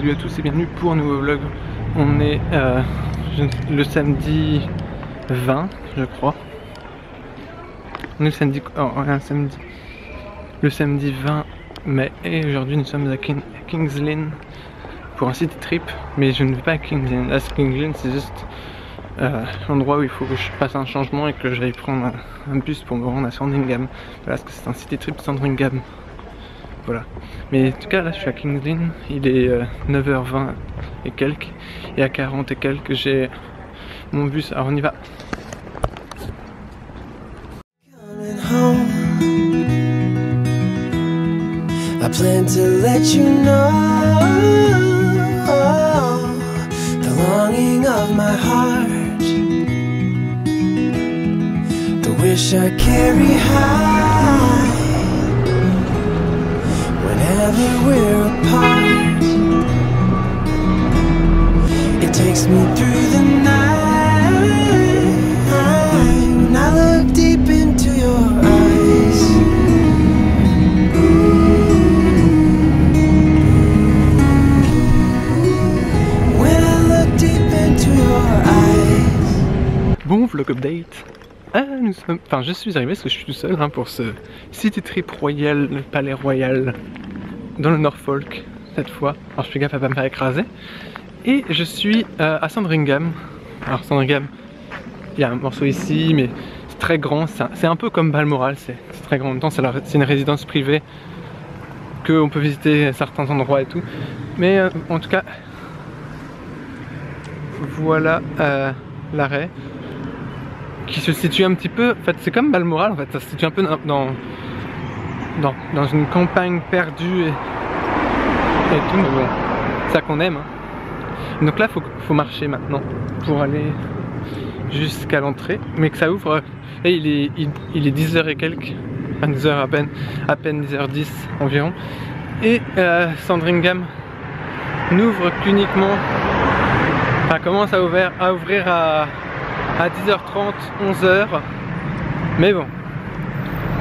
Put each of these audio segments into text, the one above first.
salut à tous et bienvenue pour un nouveau vlog. On est le samedi 20, je crois. On est le samedi, le samedi 20 mai et aujourd'hui nous sommes à Kings Lynn pour un city trip. Mais je ne vais pas à Kings Lynn. Là, Kings Lynn, c'est juste l'endroit où il faut que je fasse un changement et que j'aille prendre un bus pour me rendre à Sandringham. Voilà, parce que c'est un city trip Sandringham. Voilà. Mais en tout cas là je suis à Kings Lynn, il est 9h20 et quelques, et à 40 et quelques j'ai mon bus, alors on y va. I plan to let you know the longing of my heart, the wish I carry high whenever we're apart. It takes me through the night when I look deep into your eyes. When I look deep into your eyes. Bon vlog update. Enfin, je suis arrivé parce que je suis tout seul pour ce city trip royal, le palais royal dans le Norfolk cette fois. Alors je fais gaffe à pas me faire écraser. Et je suis à Sandringham. Alors Sandringham, il y a un morceau ici, mais c'est très grand. C'est un peu comme Balmoral, c'est très grand. En même temps, c'est une résidence privée qu'on peut visiter à certains endroits et tout. Mais en tout cas, voilà l'arrêt. Qui se situe un petit peu, en fait c'est comme Balmoral en fait, ça se situe un peu dans une campagne perdue et tout, mais bon, c'est ça qu'on aime. Donc là faut marcher maintenant pour aller jusqu'à l'entrée, mais que ça ouvre, et il est 10h et quelques, enfin 10h à peine 10h10 environ, et Sandringham n'ouvre qu'uniquement, enfin commence à ouvrir à 10h30, 11h, mais bon,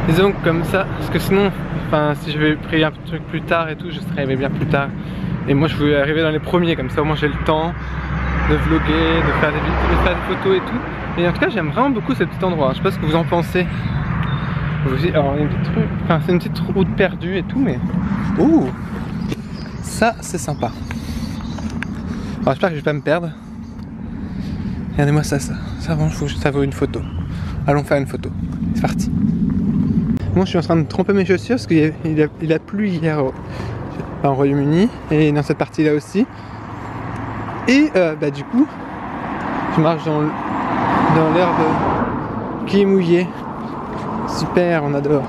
disons comme ça, parce que sinon, enfin, si je vais prier un truc plus tard et tout, je serais arrivé bien plus tard, et moi je voulais arriver dans les premiers, comme ça au moins j'ai le temps de vlogger, de faire des vidéos, de faire des photos et tout, et en tout cas j'aime vraiment beaucoup ce petit endroit, je sais pas ce que vous en pensez. Alors il y a une petite rue, enfin c'est une petite route perdue et tout, mais ouh, ça c'est sympa. Alors j'espère que je vais pas me perdre. Regardez-moi ça vaut une photo. Allons faire une photo. C'est parti. Moi je suis en train de tremper mes chaussures parce qu'il a plu hier au Royaume-Uni et dans cette partie là aussi. Et du coup, je marche dans l'herbe qui est mouillée. Super, on adore.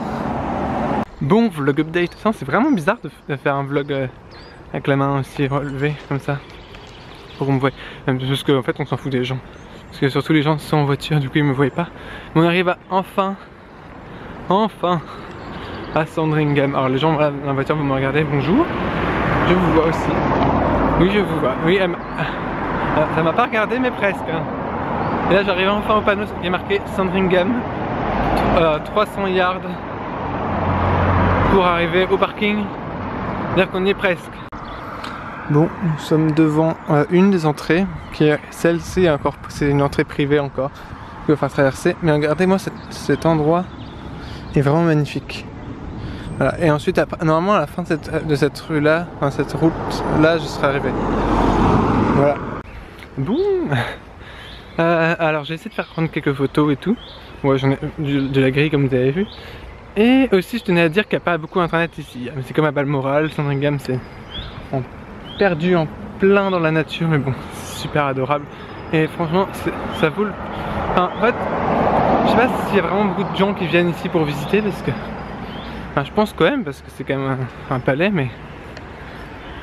Bon, vlog update. C'est vraiment bizarre de faire un vlog avec la main aussi relevée comme ça. Pour qu'on me voie, parce qu'en fait on s'en fout des gens, parce que surtout les gens sont en voiture, du coup ils me voient pas. Mais on arrive à enfin à Sandringham. Alors les gens dans la voiture, vous me regardez, bonjour, je vous vois aussi. Oui, je vous vois, oui, ça m'a pas regardé mais presque. Et là j'arrive enfin au panneau qui est marqué Sandringham, 300 yards pour arriver au parking, c'est-à-dire qu'on y est presque. Bon, nous sommes devant une des entrées, qui est celle-ci encore, c'est une entrée privée encore, qu'il va falloir traverser. Mais regardez-moi, cet endroit est vraiment magnifique. Voilà, et ensuite, normalement à la fin de cette rue-là, cette route-là, je serai arrivé. Voilà. Bon, alors j'ai essayé de faire prendre quelques photos et tout. Ouais, j'en ai de la grille comme vous avez vu. Et aussi, je tenais à dire qu'il n'y a pas beaucoup d'internet ici. C'est comme à Balmoral, Sandringham, c'est perdu en plein dans la nature, mais bon, c'est super adorable et franchement ça vaut le... Enfin, en fait, je sais pas s'il y a vraiment beaucoup de gens qui viennent ici pour visiter, parce que je pense quand même, parce que c'est quand même un palais, mais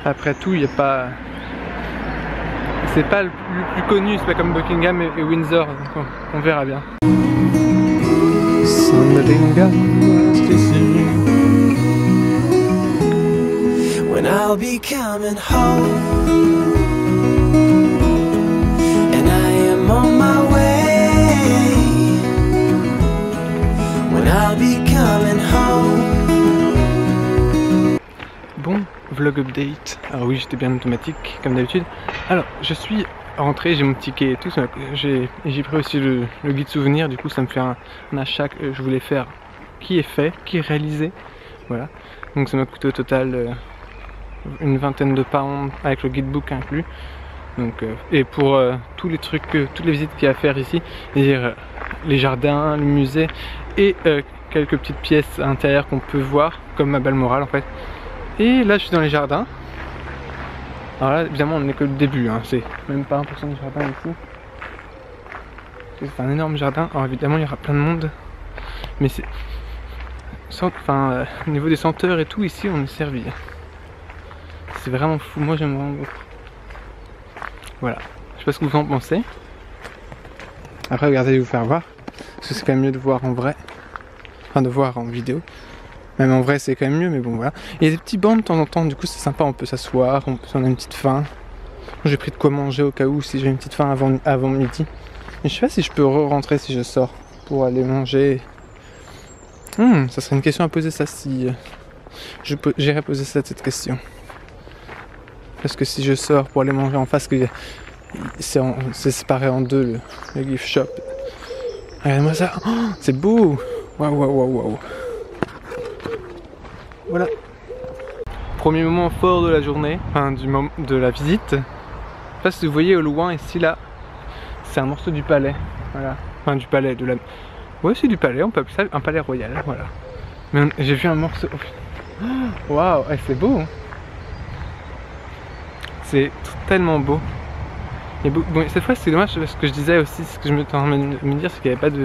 après tout il n'y a pas, c'est pas le plus connu, c'est pas comme Buckingham et Windsor, donc on verra bien. When I'll be coming home, and I am on my way. When I'll be coming home. Bon, vlog update. Alors oui, j'étais bien automatique comme d'habitude. Alors je suis rentré, j'ai mon ticket et tout, j'ai pris aussi le guide souvenir, du coup ça me fait un achat que je voulais faire qui est fait, qui est réalisé. Voilà, donc ça m'a coûté au total une vingtaine de pounds avec le guidebook inclus. Donc, et pour tous les trucs, toutes les visites qu'il y a à faire ici, c'est-à-dire les jardins, le musée et quelques petites pièces à l'intérieur qu'on peut voir, comme à Balmoral en fait. Et là je suis dans les jardins. Alors là évidemment on n'est que le début, hein. C'est même pas 1% du jardin ici. C'est un énorme jardin, alors évidemment il y aura plein de monde. Mais c'est... Enfin, au niveau des senteurs et tout, ici on est servi. C'est vraiment fou, moi j'aime vraiment beaucoup. Voilà, je sais pas ce que vous en pensez. Après regardez, je vais vous faire voir. Parce que c'est quand même mieux de voir en vrai. Enfin de voir en vidéo. Même en vrai c'est quand même mieux, mais bon voilà. Il y a des petits bancs de temps en temps, du coup c'est sympa, on peut s'asseoir, on a une petite faim. J'ai pris de quoi manger au cas où si j'ai une petite faim avant midi. Mais je sais pas si je peux rentrer si je sors pour aller manger. Ça serait une question à poser ça si... J'irais poser cette question. Parce que si je sors pour aller manger en face, c'est séparé en deux le gift shop. Regardez-moi ça, oh, c'est beau. Waouh, waouh, waouh, waouh. Voilà. Premier moment fort de la journée, enfin de la visite. Je sais pas si vous voyez au loin ici là, c'est un morceau du palais. Voilà. Enfin du palais, de la... Ouais c'est du palais, on peut appeler ça un palais royal, voilà. Mais j'ai vu un morceau... Waouh, c'est beau hein. C'est tellement beau. Bon, cette fois c'est dommage parce que je disais aussi, ce que je me tentais de me dire, c'est qu'il n'y avait pas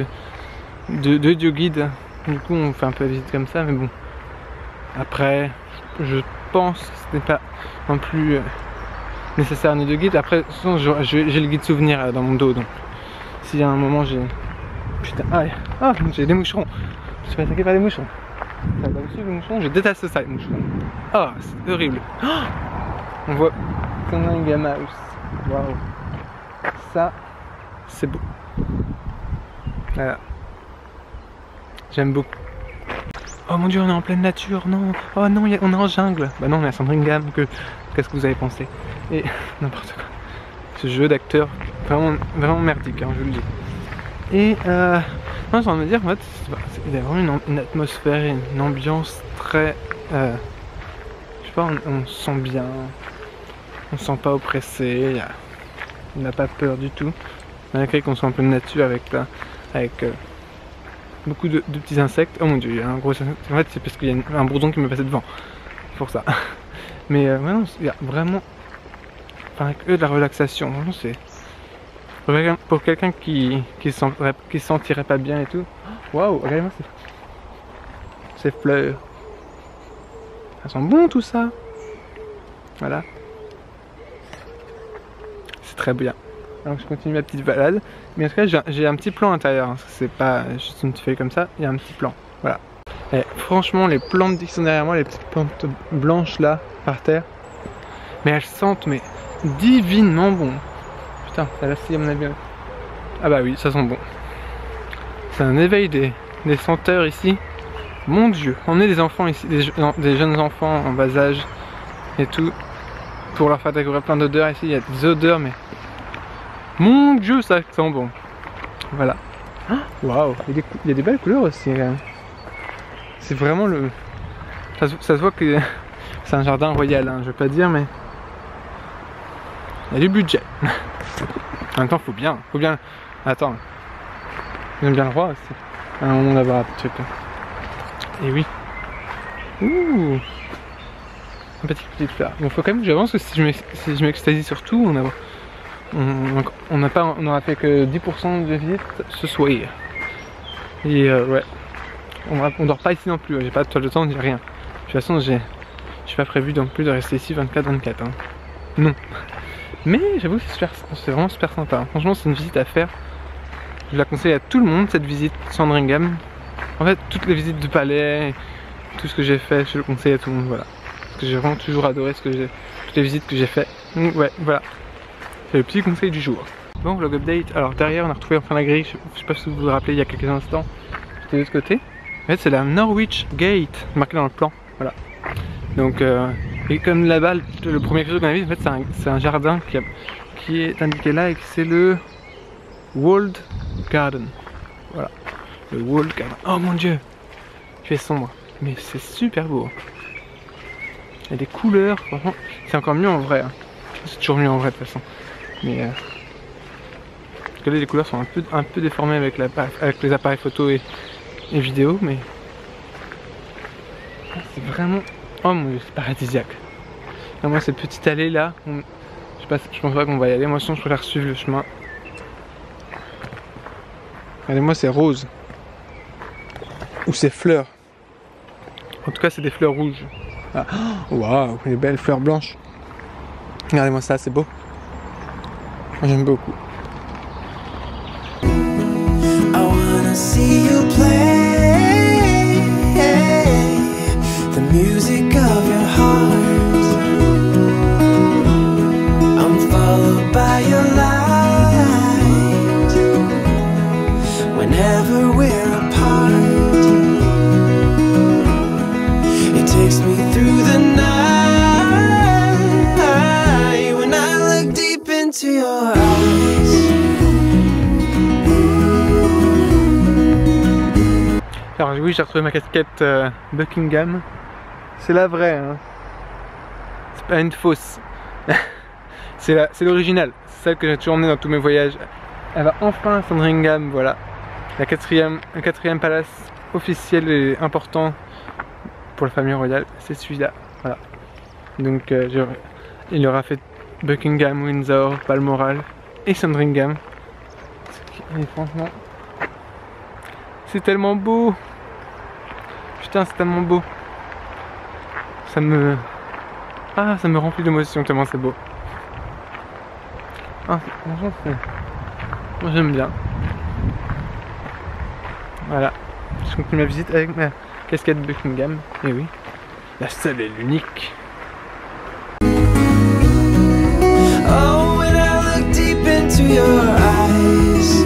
d'audio guide. Du coup on fait un peu la visite comme ça, mais bon. Après, je pense que ce n'est pas non plus nécessaire un audio guide. Après, j'ai le guide souvenir dans mon dos, donc s'il y a un moment j'ai... Putain, j'ai des moucherons. Je suis fait attaquer par des moucherons. Ça va dessus les moucherons, je déteste ça les moucherons. Ah, c'est horrible. On voit Cunningham House. Waouh. Ça, c'est beau. Voilà. J'aime beaucoup. Oh mon dieu, on est en pleine nature, non. Oh non, on est en jungle. Bah non, on est à Sandringham, qu'est-ce que vous avez pensé? Et n'importe quoi. Ce jeu d'acteur, vraiment merdique, hein, je vous le dis. Et non, j'ai envie de me dire, en fait, il y a vraiment une atmosphère, une ambiance très... je sais pas, on se sent bien, on se sent pas oppressé, on n'a pas peur du tout. Malgré qu'on soit en pleine nature avec beaucoup de petits insectes. Oh mon dieu, il y a un gros insecte. En fait, c'est parce qu'il y a un bourdon qui me passait devant. C'est pour ça. Mais non, il y a vraiment... Enfin, que de la relaxation. Vraiment, c'est... Pour quelqu'un qui se sentirait pas bien et tout. Waouh, regardez-moi ces fleurs. Elles sont bonnes tout ça. Voilà. C'est très bien. Alors je continue ma petite balade. Mais en tout cas j'ai un petit plan intérieur. Hein. C'est pas juste une petite feuille comme ça. Il y a un petit plan. Voilà. Et franchement les plantes qui sont derrière moi, les petites plantes blanches là par terre. Mais elles sentent mais divinement bon. Putain, ça là-ci à mon avis. Ah bah oui, ça sent bon. C'est un éveil des senteurs ici. Mon dieu, on est des enfants ici, des jeunes enfants en bas âge et tout. Pour leur faire découvrir plein d'odeurs ici, il y a des odeurs mais... Mon dieu, ça sent bon. Voilà. Waouh, il y a des belles couleurs aussi. C'est vraiment le... Ça se voit que c'est un jardin royal, hein, je veux pas dire, mais... Il y a du budget. En même temps, faut bien. Attends. J'aime bien le roi aussi. À un moment d'avoir un truc. Et oui. Ouh. Un petite fleur. Bon, faut quand même que j'avance parce que si je m'extasie sur tout, on aura fait que 10% de visite ce soir. Et ouais. On dort pas ici non plus. J'ai pas de toile de temps, ni rien. De toute façon, j'ai pas prévu non plus de rester ici 24/24. Hein. Non. Mais j'avoue que c'est vraiment super sympa. Franchement, c'est une visite à faire. Je la conseille à tout le monde, cette visite Sandringham. En fait, toutes les visites du palais, tout ce que j'ai fait, je le conseille à tout le monde. Voilà. Parce que j'ai vraiment toujours adoré toutes les visites que j'ai fait. Donc, ouais, voilà. C'est le petit conseil du jour. Bon, vlog update. Alors, derrière, on a retrouvé enfin la grille. Je sais pas si vous vous rappelez, il y a quelques instants. J'étais de l'autre côté. En fait, c'est la Norwich Gate, marquée dans le plan. Voilà. Donc, Et comme là-bas, le premier truc qu'on a vu, en fait, c'est un jardin qui est indiqué là et que c'est le Walled Garden. Voilà, le Walled Garden. Oh mon dieu, il fait sombre, mais c'est super beau. Il y a des couleurs, franchement, c'est encore mieux en vrai. Hein. C'est toujours mieux en vrai de toute façon. Mais regardez, les couleurs sont un peu déformées avec les appareils photo et vidéo, mais c'est vraiment, oh mon dieu, c'est paradisiaque. Et moi, cette petite allée là, je pense pas qu'on va y aller. Moi, sinon, je préfère suivre le chemin. Regardez-moi, c'est rose. Ou c'est fleurs. En tout cas, c'est des fleurs rouges. Ah, waouh, les belles fleurs blanches. Regardez-moi ça, c'est beau. Moi, j'aime beaucoup. I wanna see you play the music of your heart. I'm followed by your light whenever we're apart. It takes me through the night when I look deep into your eyes. Alors oui, j'ai retrouvé ma casquette Buckingham. C'est la vraie, hein. C'est pas une fausse. C'est l'original, c'est celle que j'ai toujours emmenée dans tous mes voyages. Elle va enfin à Sandringham, voilà. Le quatrième palace officiel et important pour la famille royale, c'est celui-là. Voilà. Donc il aura fait Buckingham, Windsor, Balmoral et Sandringham. Et franchement, c'est tellement beau. Putain, c'est tellement beau. Ça me remplit d'émotion tellement c'est beau. Ah, franchement, moi j'aime bien. Voilà. Je continue ma visite avec ma casquette Buckingham. Et oui, la seule et l'unique. Oh, when I look deep into your eyes.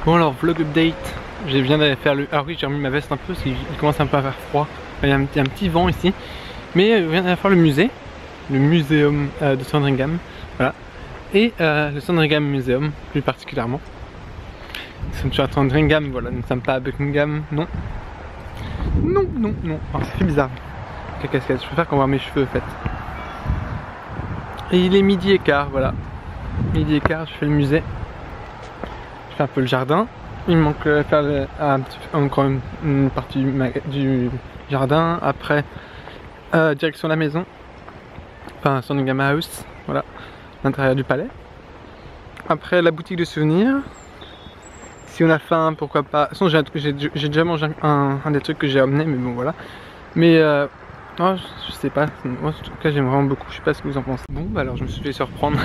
Bon alors vlog update, je viens d'aller faire le... Ah oui, j'ai remis ma veste un peu parce qu'il commence un peu à faire froid. Il y a un petit vent ici. Mais je viens d'aller faire le musée. Le muséum de Sandringham. Voilà. Et le Sandringham Museum plus particulièrement. Nous sommes sur Sandringham, voilà, nous ne sommes pas à Buckingham, non. Non, non, non. Oh, ça fait bizarre. La casquette, je préfère qu'on voit mes cheveux en fait. Et il est 12h15, voilà. 12h15, je fais le musée. Je fais un peu le jardin. Il me manque faire encore une partie du jardin. Après, direction la maison. Enfin, Sandringham House, voilà. L'intérieur du palais. Après, la boutique de souvenirs. Si on a faim, pourquoi pas. De toute façon, j'ai déjà mangé un des trucs que j'ai amené, mais bon, voilà. Mais oh, je sais pas. Moi, en tout cas, j'aime vraiment beaucoup. Je sais pas ce que vous en pensez. Bon, bah alors, je me suis fait surprendre.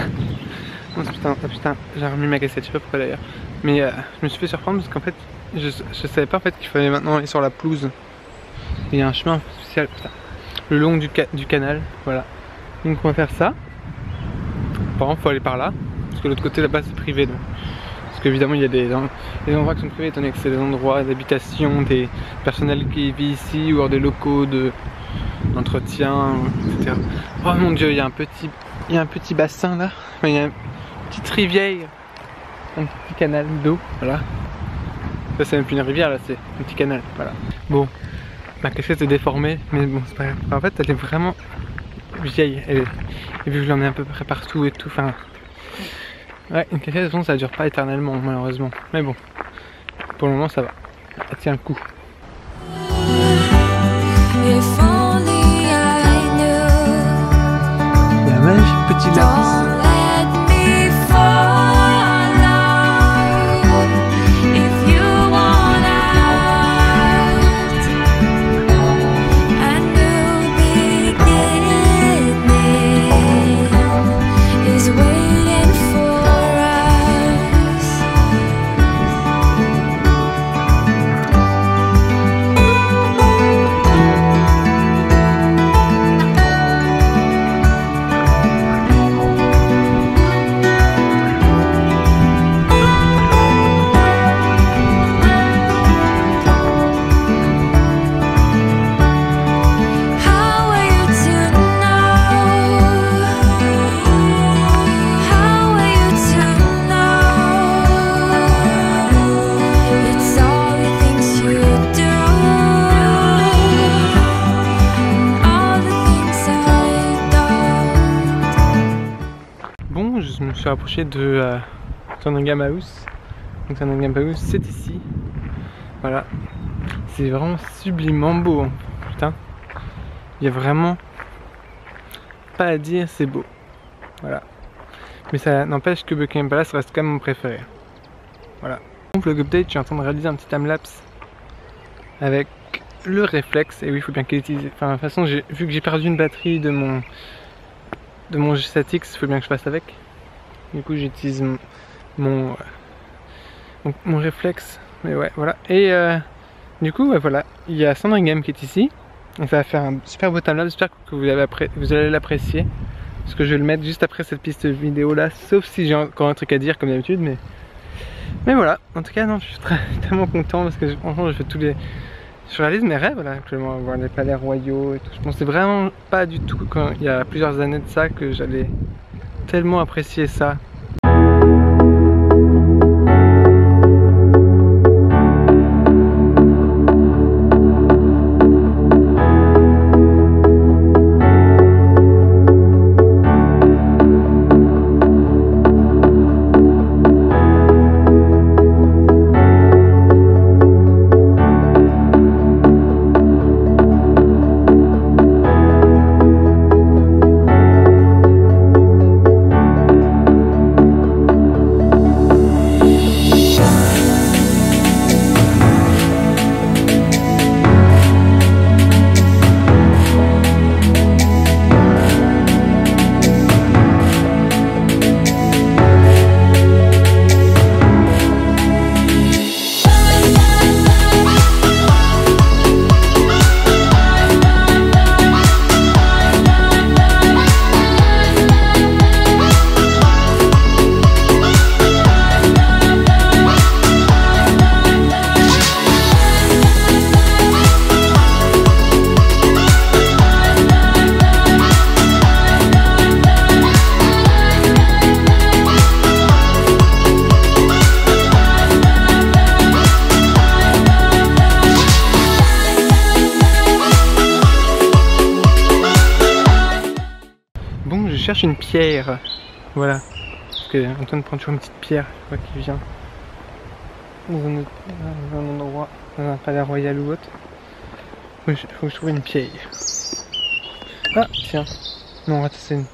Oh, putain, j'ai remis ma cassette, je sais pas pourquoi d'ailleurs. Mais je me suis fait surprendre parce qu'en fait, je savais pas en fait qu'il fallait maintenant aller sur la pelouse. Il y a un chemin spécial, putain, le long du canal, voilà. Donc on va faire ça. Par contre, faut aller par là, parce que l'autre côté là-bas c'est privé. Donc. Parce qu'évidemment il y a des endroits qui sont privés, étant donné que c'est des endroits d'habitation, des personnels qui vivent ici, ou alors des locaux d'entretien, etc. Oh mon dieu, il y a un petit bassin là, il y a une petite rivière, un petit canal d'eau, voilà. Ça c'est même plus une rivière là, c'est un petit canal, voilà. Bon, ma cassette est déformée, mais bon c'est pas grave. En fait elle est vraiment vieille, et vu que je l'emmène à peu près partout et tout, enfin... Ouais, une cassette, bon, ça dure pas éternellement malheureusement, mais bon, pour le moment ça va, elle tient le coup. Il y a un magnifique petit lac. Je me suis rapproché de Sandringham House. Donc Sandringham House, c'est ici. Voilà. C'est vraiment sublimement beau. Hein. Putain. Il y a vraiment pas à dire, c'est beau. Voilà. Mais ça n'empêche que Buckingham Palace reste quand même mon préféré. Voilà. Donc vlog update, je suis en train de réaliser un petit timelapse avec le réflexe. Et oui, il faut bien qu'il utilise. Enfin, de toute façon, vu que j'ai perdu une batterie de mon G7X, il faut bien que je fasse avec. Du coup j'utilise mon réflexe, mais ouais voilà. Et du coup ouais, voilà, il y a Sandringham qui est ici. On va faire un super beau timelapse, j'espère que vous allez l'apprécier. Parce que je vais le mettre juste après cette piste vidéo là, sauf si j'ai encore un truc à dire comme d'habitude, mais voilà. En tout cas non, je suis tellement content parce que franchement je réalise mes rêves là, actuellement, voir les palais royaux et tout. Je pensais vraiment pas du tout quand il y a plusieurs années de ça que j'allais tellement apprécier ça. cherche une pierre. Voilà. Parce que Antoine prend toujours une petite pierre quoi qu'il vient. Dans un endroit, dans un palais royal ou autre. Faut que je trouve une pierre. Ah tiens. Non, attends, c'est une...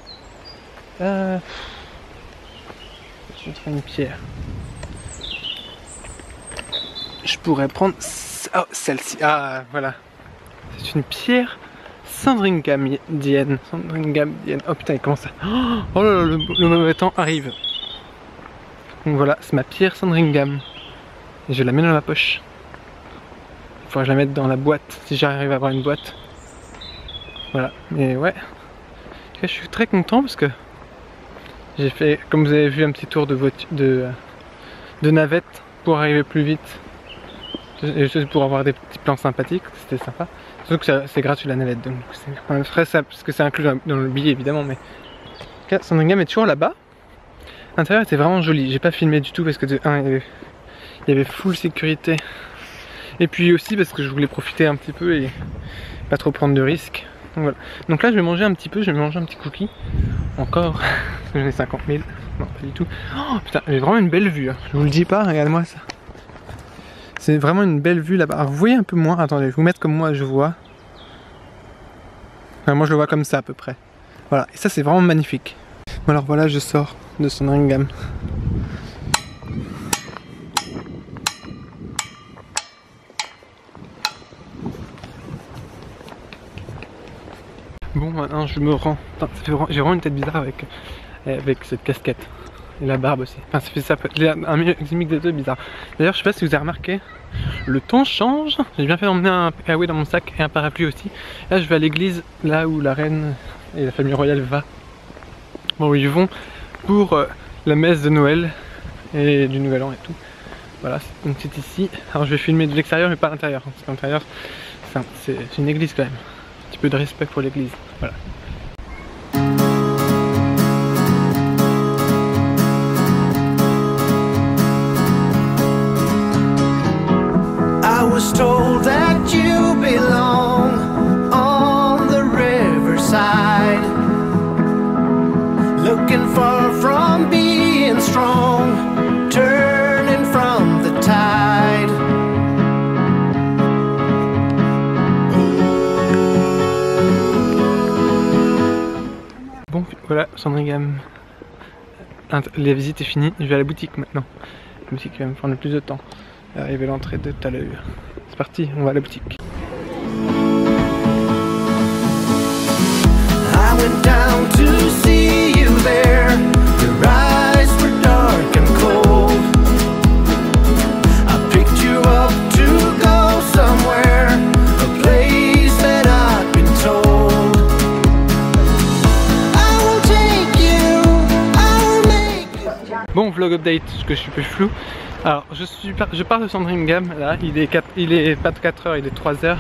je vais trouver une pierre. Je pourrais prendre... Oh, celle-ci. Ah, voilà. C'est une pierre Sandringhamienne. Sandringhamienne. Oh putain, il commence à... Oh là là, le mauvais temps arrive. Donc voilà, c'est ma pierre Sandringham. Et je la mets dans ma poche. Il faudra que je la mette dans la boîte, si j'arrive à avoir une boîte. Voilà, mais ouais. Je suis très content parce que j'ai fait, comme vous avez vu, un petit tour de navette pour arriver plus vite. Et juste pour avoir des petits plans sympathiques, c'était sympa. Surtout que c'est gratuit la navette, donc c'est très simple, parce que c'est inclus dans le billet évidemment, mais... Sandringham est toujours là-bas. L'intérieur était vraiment joli, j'ai pas filmé du tout parce que de 1, il y avait full sécurité. Et puis aussi parce que je voulais profiter un petit peu et pas trop prendre de risques. Donc voilà. Donc là je vais manger un petit peu, je vais manger un petit cookie. Encore, parce que j'en ai 50 000. Non, pas du tout. Oh putain, j'ai vraiment une belle vue, hein. Je vous le dis pas, regardez-moi ça. C'est vraiment une belle vue là-bas. Alors vous voyez un peu moins, attendez, je vais vous mettre comme moi je vois. Enfin, moi je le vois comme ça à peu près. Voilà, et ça c'est vraiment magnifique. Bon, alors voilà, je sors de Sandringham. Bon, maintenant je me rends. J'ai vraiment une tête bizarre avec cette casquette. Et la barbe aussi. Enfin, ça fait ça. Un mix des deux bizarre. D'ailleurs, je sais pas si vous avez remarqué, le temps change. J'ai bien fait d'emmener un kawaii dans mon sac et un parapluie aussi. Là, je vais à l'église, là où la reine et la famille royale va. Bon, ils vont pour la messe de Noël et du Nouvel An et tout. Voilà, donc c'est ici. Alors, je vais filmer de l'extérieur, mais pas à l'intérieur. Parce qu'à l'intérieur, c'est une église quand même. Un petit peu de respect pour l'église. Voilà. I was told that you belong on the riverside, looking far from being strong, turning from the tide. Bon, voilà, Sandringham. La visite est finie, je vais à la boutique maintenant. La boutique va me prendre le plus de temps. Il y l'entrée de tout à l'heure. C'est parti, on va à la boutique. I went down to see you there. Your eyes were dark and cold. I picked you up to go somewhere, a place that I've been told. I will take you, I will make you. Bon, vlog update, parce que je suis plus flou. Alors, je pars de Sandringham, là, il est pas de 4 heures, il est 3 heures.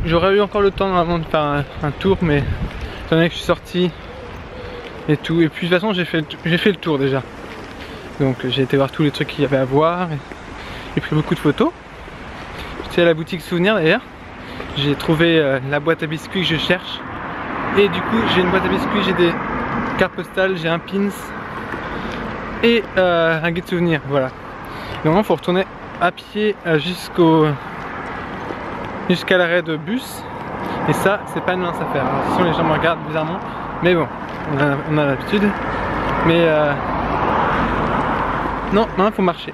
J'aurais eu encore le temps normalement de faire un tour, mais étant donné que je suis sorti et tout, et puis de toute façon j'ai fait le tour déjà. Donc j'ai été voir tous les trucs qu'il y avait à voir, j'ai pris beaucoup de photos. J'étais à la boutique souvenir d'ailleurs, j'ai trouvé la boîte à biscuits que je cherche. Et du coup j'ai une boîte à biscuits, j'ai des cartes postales, j'ai un pins et un guide souvenir, voilà. Normalement il faut retourner à pied jusqu'à l'arrêt de bus, et ça c'est pas une mince affaire. Alors, sinon les gens me regardent bizarrement, mais bon, on a l'habitude. Mais non, maintenant il faut marcher.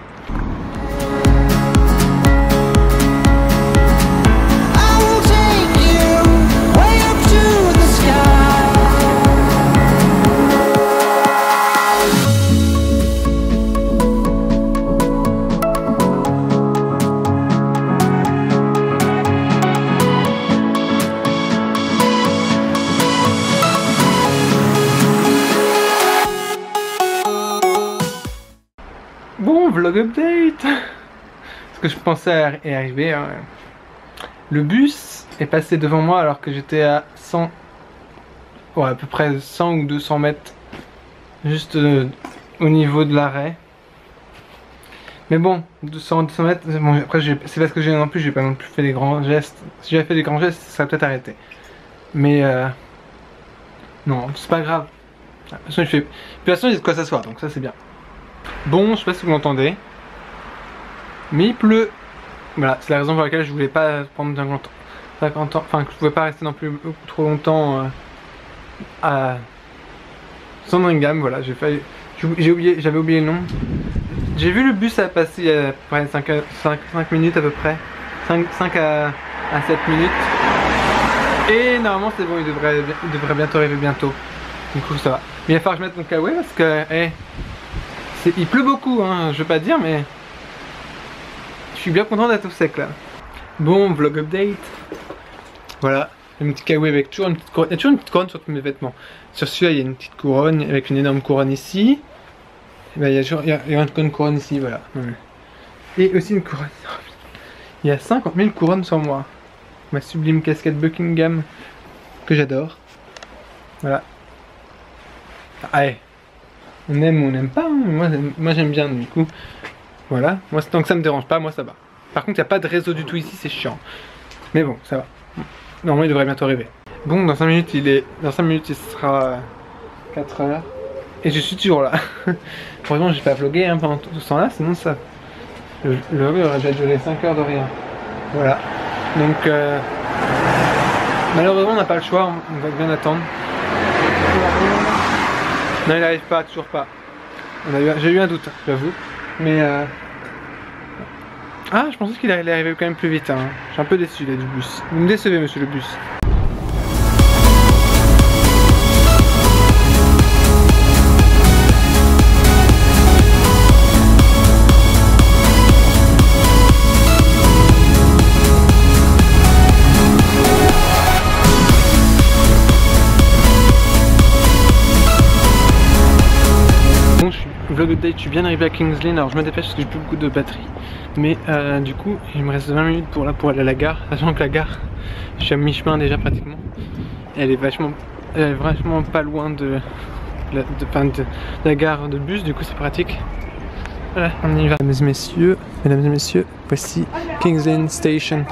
Bon, vlog update. Ce que je pensais est arrivé. Hein. Le bus est passé devant moi alors que j'étais à 100, ouais, à peu près 100 ou 200 mètres juste au niveau de l'arrêt. Mais bon, 200 mètres, bon, après c'est parce que j'ai non plus pas non plus fait des grands gestes. Si j'avais fait des grands gestes, ça serait peut-être arrêté. Mais Non, c'est pas grave. De toute façon, de toute façon, il y a de quoi s'asseoir, donc ça c'est bien. Bon, je sais pas si vous l'entendez, mais il pleut. Voilà, c'est la raison pour laquelle je voulais pas prendre 50 ans, enfin que je pouvais pas rester non plus trop longtemps à Sandringham. Voilà, j'avais oublié le nom. J'ai vu le bus passer il y a à peu près 5 minutes à peu près, 5 à 7 minutes. Et normalement c'est bon, il devrait bientôt arriver bientôt. Du coup ça va. Mais il va falloir que je mette mon kawaii parce que il pleut beaucoup, hein, je veux pas dire, mais je suis bien content d'être au sec là. Bon, vlog update. Voilà, un petit kawaii avec toujours une petite couronne. Il y a toujours une petite couronne sur tous mes vêtements. Sur celui-là, il y a une petite couronne avec une énorme couronne ici. Et ben, il y a une couronne ici, voilà. Et aussi une couronne. Il y a 50 000 couronnes sur moi. Ma sublime casquette Buckingham que j'adore. Voilà. Allez, on aime ou on n'aime pas, hein. Moi j'aime bien du coup. Voilà, moi tant que ça me dérange pas, moi ça va. Par contre il n'y a pas de réseau du tout ici, c'est chiant. Mais bon, ça va. Normalement il devrait bientôt arriver. Bon, dans 5 minutes il sera 4 heures. Et je suis toujours là. Heureusement j'ai pas vlogué hein, pendant tout ce temps là, sinon ça... Le vlog aurait déjà duré 5 heures de rien. Voilà. Donc malheureusement on n'a pas le choix, on va bien attendre. Non, il n'arrive pas, toujours pas. J'ai eu un doute, j'avoue. Mais ah, je pensais qu'il allait arriver quand même plus vite. Hein. Je suis un peu déçu là du bus. Vous me décevez, monsieur le bus. Vlog update, je suis bien arrivé à Kings Lynn. Alors je me dépêche parce que j'ai plus beaucoup de batterie. Mais du coup il me reste 20 minutes pour aller à la gare. Sachant que la gare, je suis à mi-chemin déjà pratiquement. Elle est vachement pas loin de la gare de bus, du coup c'est pratique. Voilà, on y va. Mesdames et messieurs, voici Kings Lynn Station.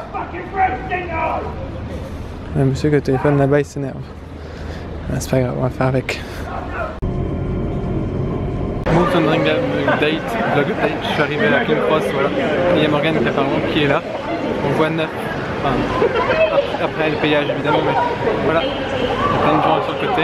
Le monsieur qui a le téléphone là-bas il s'énerve. C'est pas grave, on va faire avec. Bon, Sandringham date, vlog update, je suis arrivé à King Cross, voilà. Et il y a Morgane qui est là. On voit 9. Enfin, après le payage évidemment, mais voilà. Il y a plein de gens sur le côté.